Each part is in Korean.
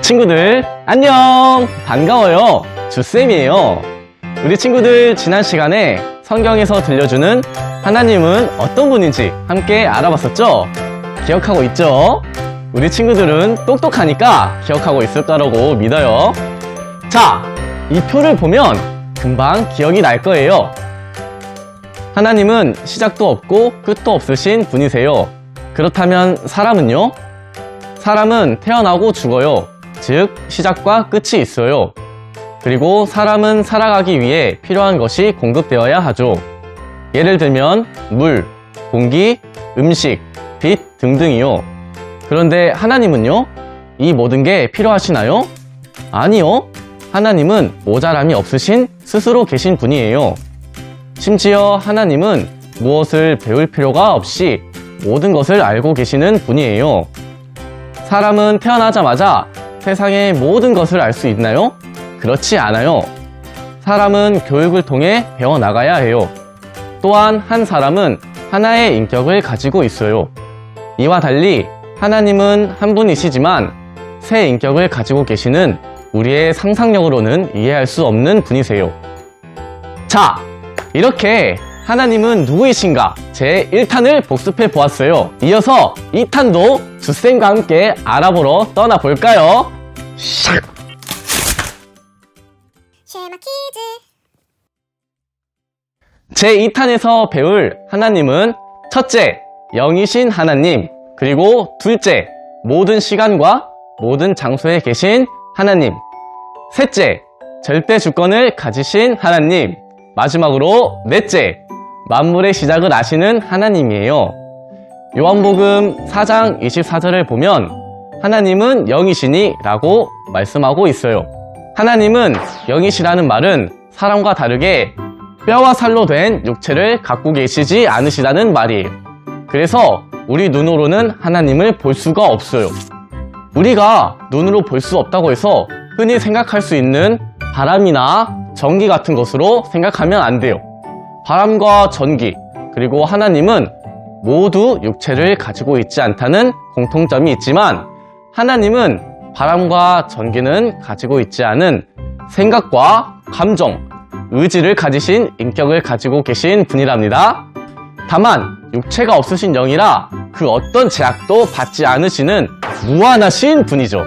친구들 안녕, 반가워요. 주쌤이에요. 우리 친구들, 지난 시간에 성경에서 들려주는 하나님은 어떤 분인지 함께 알아봤었죠? 기억하고 있죠? 우리 친구들은 똑똑하니까 기억하고 있을 거라고 믿어요. 자, 이 표를 보면 금방 기억이 날 거예요. 하나님은 시작도 없고 끝도 없으신 분이세요. 그렇다면 사람은요? 사람은 태어나고 죽어요. 즉, 시작과 끝이 있어요. 그리고 사람은 살아가기 위해 필요한 것이 공급되어야 하죠. 예를 들면 물, 공기, 음식, 빛 등등이요. 그런데 하나님은요? 이 모든 게 필요하시나요? 아니요. 하나님은 모자람이 없으신 스스로 계신 분이에요. 심지어 하나님은 무엇을 배울 필요가 없이 모든 것을 알고 계시는 분이에요. 사람은 태어나자마자 세상의 모든 것을 알 수 있나요? 그렇지 않아요. 사람은 교육을 통해 배워나가야 해요. 또한 한 사람은 하나의 인격을 가지고 있어요. 이와 달리 하나님은 한 분이시지만 세 인격을 가지고 계시는 우리의 상상력으로는 이해할 수 없는 분이세요. 자, 이렇게 하나님은 누구이신가 제1탄을 복습해 보았어요. 이어서 2탄도 주쌤과 함께 알아보러 떠나볼까요? 샥! 쉐마 퀴즈. 제2탄에서 배울 하나님은 첫째, 영이신 하나님, 그리고 둘째, 모든 시간과 모든 장소에 계신 하나님, 셋째, 절대 주권을 가지신 하나님, 마지막으로 넷째, 만물의 시작을 아시는 하나님이에요. 요한복음 4장 24절을 보면 하나님은 영이시니 라고 말씀하고 있어요. 하나님은 영이시라는 말은 사람과 다르게 뼈와 살로 된 육체를 갖고 계시지 않으시다는 말이에요. 그래서 우리 눈으로는 하나님을 볼 수가 없어요. 우리가 눈으로 볼 수 없다고 해서 흔히 생각할 수 있는 바람이나 전기 같은 것으로 생각하면 안 돼요. 바람과 전기, 그리고 하나님은 모두 육체를 가지고 있지 않다는 공통점이 있지만 하나님은 바람과 전기는 가지고 있지 않은 생각과 감정, 의지를 가지신 인격을 가지고 계신 분이랍니다. 다만 육체가 없으신 영이라 그 어떤 제약도 받지 않으시는 무한하신 분이죠.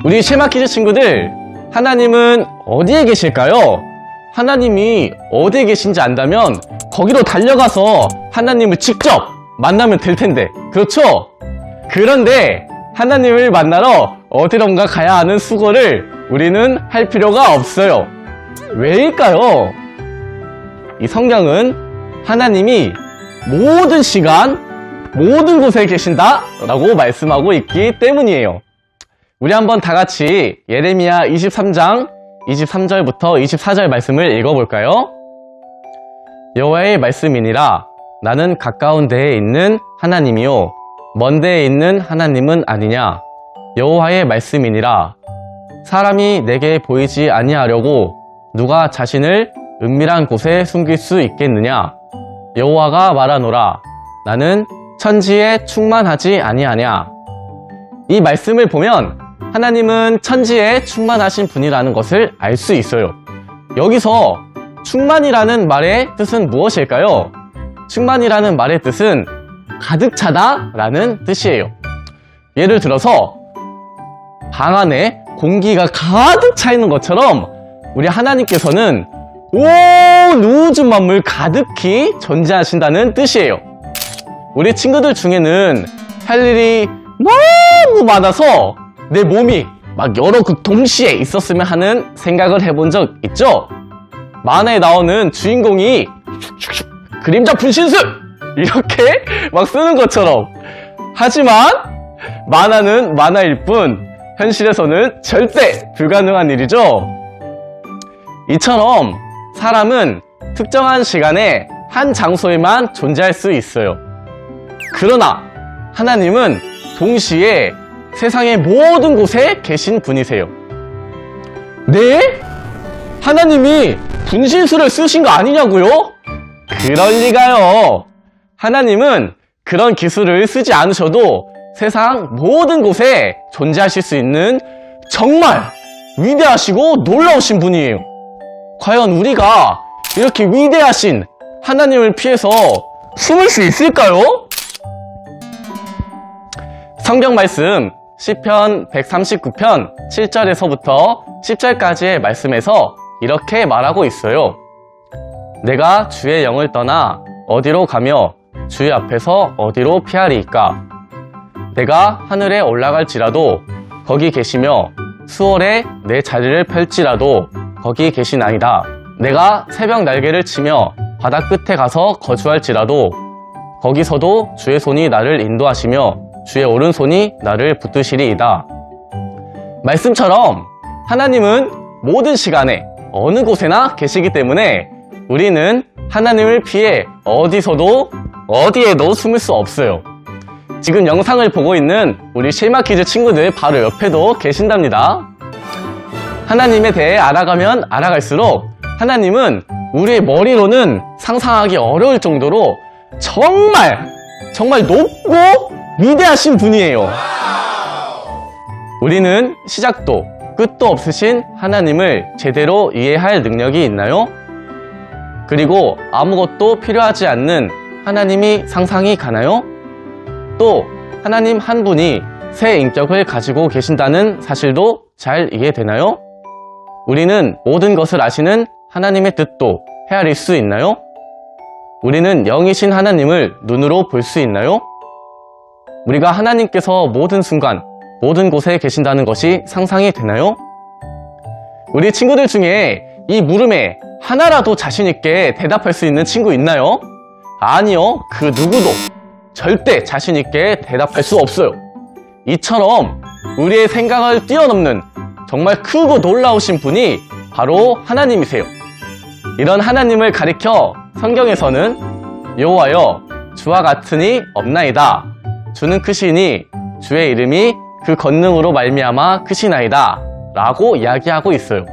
우리 쉐마키즈 친구들, 하나님은 어디에 계실까요? 하나님이 어디에 계신지 안다면 거기로 달려가서 하나님을 직접 만나면 될 텐데, 그렇죠? 그런데 하나님을 만나러 어디론가 가야 하는 수고를 우리는 할 필요가 없어요. 왜일까요? 이 성경은 하나님이 모든 시간, 모든 곳에 계신다 라고 말씀하고 있기 때문이에요. 우리 한번 다 같이 예레미야 23장 23절부터 24절 말씀을 읽어볼까요? 여호와의 말씀이니라. 나는 가까운 데에 있는 하나님이요 먼 데에 있는 하나님은 아니냐. 여호와의 말씀이니라. 사람이 내게 보이지 아니하려고 누가 자신을 은밀한 곳에 숨길 수 있겠느냐. 여호와가 말하노라. 나는 천지에 충만하지 아니하냐. 이 말씀을 보면 하나님은 천지에 충만하신 분이라는 것을 알 수 있어요. 여기서 충만이라는 말의 뜻은 무엇일까요? 충만이라는 말의 뜻은 가득 차다 라는 뜻이에요. 예를 들어서 방 안에 공기가 가득 차 있는 것처럼 우리 하나님께서는 온 우주 만물 가득히 존재하신다는 뜻이에요. 우리 친구들 중에는 할 일이 너무 많아서 내 몸이 막 여러 그 동시에 있었으면 하는 생각을 해본 적 있죠? 만화에 나오는 주인공이 그림자 분신술! 이렇게 막 쓰는 것처럼. 하지만 만화는 만화일 뿐 현실에서는 절대 불가능한 일이죠. 이처럼 사람은 특정한 시간에 한 장소에만 존재할 수 있어요. 그러나 하나님은 동시에 세상의 모든 곳에 계신 분이세요. 네? 하나님이 분신술을 쓰신 거 아니냐고요? 그럴 리가요. 하나님은 그런 기술을 쓰지 않으셔도 세상 모든 곳에 존재하실 수 있는 정말 위대하시고 놀라우신 분이에요. 과연 우리가 이렇게 위대하신 하나님을 피해서 숨을 수 있을까요? 성경 말씀 시편 139편 7절에서부터 10절까지의 말씀에서 이렇게 말하고 있어요. 내가 주의 영을 떠나 어디로 가며 주의 앞에서 어디로 피하리이까? 내가 하늘에 올라갈지라도 거기 계시며 수월에 내 자리를 펼지라도 거기 계시나이다. 내가 새벽 날개를 치며 바다 끝에 가서 거주할지라도 거기서도 주의 손이 나를 인도하시며 주의 오른손이 나를 붙드시리이다. 말씀처럼 하나님은 모든 시간에 어느 곳에나 계시기 때문에 우리는 하나님을 피해 어디서도 어디에도 숨을 수 없어요. 지금 영상을 보고 있는 우리 실마키즈 친구들 바로 옆에도 계신답니다. 하나님에 대해 알아가면 알아갈수록 하나님은 우리의 머리로는 상상하기 어려울 정도로 정말 높고 위대하신 분이에요. 우리는 시작도 끝도 없으신 하나님을 제대로 이해할 능력이 있나요? 그리고 아무것도 필요하지 않는 하나님이 상상이 가나요? 또 하나님 한 분이 새 인격을 가지고 계신다는 사실도 잘 이해되나요? 우리는 모든 것을 아시는 하나님의 뜻도 헤아릴 수 있나요? 우리는 영이신 하나님을 눈으로 볼 수 있나요? 우리가 하나님께서 모든 순간, 모든 곳에 계신다는 것이 상상이 되나요? 우리 친구들 중에 이 물음에 하나라도 자신있게 대답할 수 있는 친구 있나요? 아니요, 그 누구도 절대 자신있게 대답할 수 없어요. 이처럼 우리의 생각을 뛰어넘는 정말 크고 놀라우신 분이 바로 하나님이세요. 이런 하나님을 가리켜 성경에서는 여호와여 주와 같으니 없나이다. 주는 크시니 주의 이름이 그 권능으로 말미암아 크시나이다 라고 이야기하고 있어요.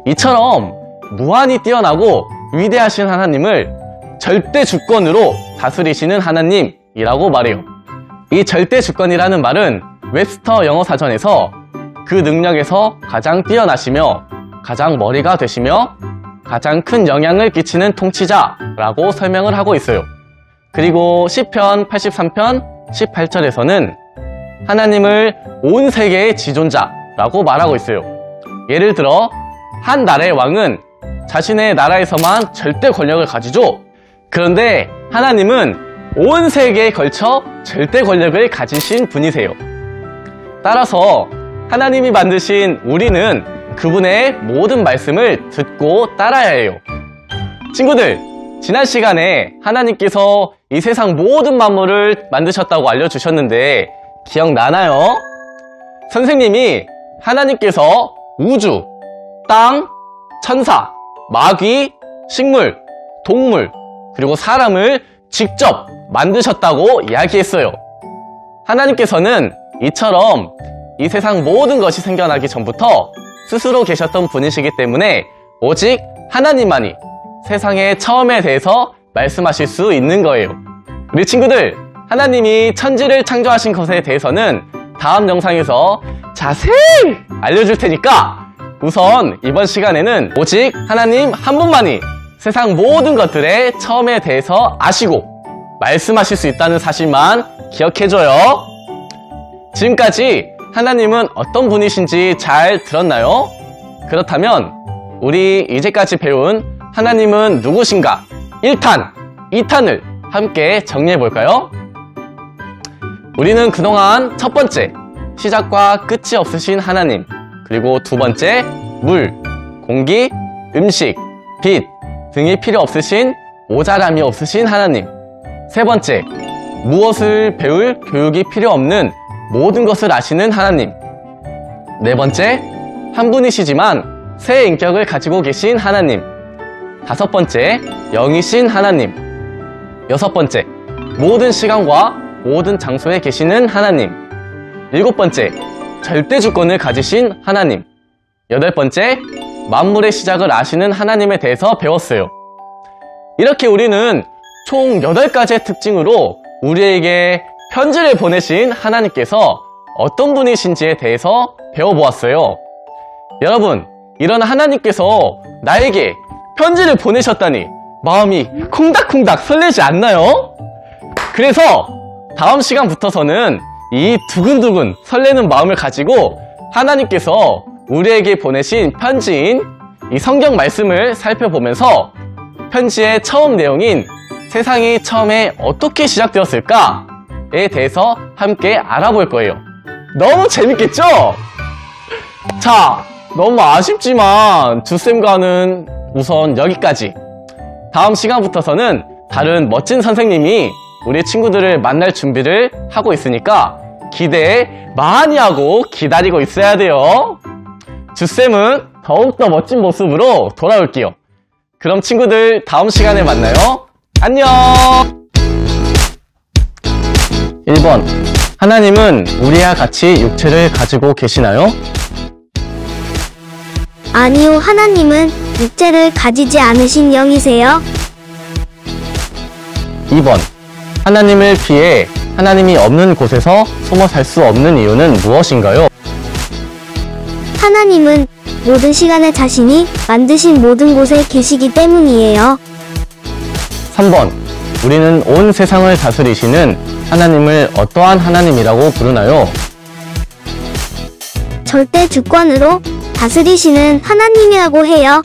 이처럼 무한히 뛰어나고 위대하신 하나님을 절대 주권으로 다스리시는 하나님이라고 말해요. 이 절대 주권이라는 말은 웹스터 영어 사전에서 그 능력에서 가장 뛰어나시며 가장 머리가 되시며 가장 큰 영향을 끼치는 통치자라고 설명을 하고 있어요. 그리고 시편 83편 18절에서는 하나님을 온 세계의 지존자라고 말하고 있어요. 예를 들어 한 나라의 왕은 자신의 나라에서만 절대 권력을 가지죠. 그런데 하나님은 온 세계에 걸쳐 절대 권력을 가지신 분이세요. 따라서 하나님이 만드신 우리는 그분의 모든 말씀을 듣고 따라야 해요. 친구들, 지난 시간에 하나님께서 이 세상 모든 만물을 만드셨다고 알려주셨는데 기억나나요? 선생님이 하나님께서 우주, 땅, 천사, 마귀, 식물, 동물, 그리고 사람을 직접 만드셨다고 이야기했어요. 하나님께서는 이처럼 이 세상 모든 것이 생겨나기 전부터 스스로 계셨던 분이시기 때문에 오직 하나님만이 세상의 처음에 대해서 말씀하실 수 있는 거예요. 우리 친구들, 하나님이 천지를 창조하신 것에 대해서는 다음 영상에서 자세히 알려줄 테니까 우선 이번 시간에는 오직 하나님 한 분만이 세상 모든 것들의 처음에 대해서 아시고 말씀하실 수 있다는 사실만 기억해줘요. 지금까지 하나님은 어떤 분이신지 잘 들었나요? 그렇다면 우리 이제까지 배운 하나님은 누구신가 1탄, 2탄을 함께 정리해볼까요? 우리는 그동안 첫 번째, 시작과 끝이 없으신 하나님, 그리고 두 번째, 물, 공기, 음식, 빛 등이 필요 없으신 모자람이 없으신 하나님, 세 번째, 무엇을 배울 교육이 필요 없는 모든 것을 아시는 하나님, 네 번째, 한 분이시지만 새 인격을 가지고 계신 하나님, 다섯 번째, 영이신 하나님, 여섯 번째, 모든 시간과 모든 장소에 계시는 하나님, 일곱 번째, 절대 주권을 가지신 하나님, 여덟 번째, 만물의 시작을 아시는 하나님에 대해서 배웠어요. 이렇게 우리는 총 8가지의 특징으로 우리에게 편지를 보내신 하나님께서 어떤 분이신지에 대해서 배워보았어요. 여러분, 이런 하나님께서 나에게 편지를 보내셨다니 마음이 콩닥콩닥 설레지 않나요? 그래서 다음 시간부터서는 이 두근두근 설레는 마음을 가지고 하나님께서 우리에게 보내신 편지인 이 성경 말씀을 살펴보면서 편지의 처음 내용인 세상이 처음에 어떻게 시작되었을까에 대해서 함께 알아볼 거예요. 너무 재밌겠죠? 자, 너무 아쉽지만 주쌤과는 우선 여기까지. 다음 시간부터서는 다른 멋진 선생님이 우리 친구들을 만날 준비를 하고 있으니까 기대 많이 하고 기다리고 있어야 돼요. 주쌤은 더욱더 멋진 모습으로 돌아올게요. 그럼 친구들 다음 시간에 만나요. 안녕! 1번. 하나님은 우리와 같이 육체를 가지고 계시나요? 아니요, 하나님은 육체를 가지지 않으신 영이세요. 2번. 하나님을 피해 하나님이 없는 곳에서 숨어 살 수 없는 이유는 무엇인가요? 하나님은 모든 시간에 자신이 만드신 모든 곳에 계시기 때문이에요. 3번. 우리는 온 세상을 다스리시는 하나님을 어떠한 하나님이라고 부르나요? 절대 주권으로 다스리시는 하나님이라고 해요.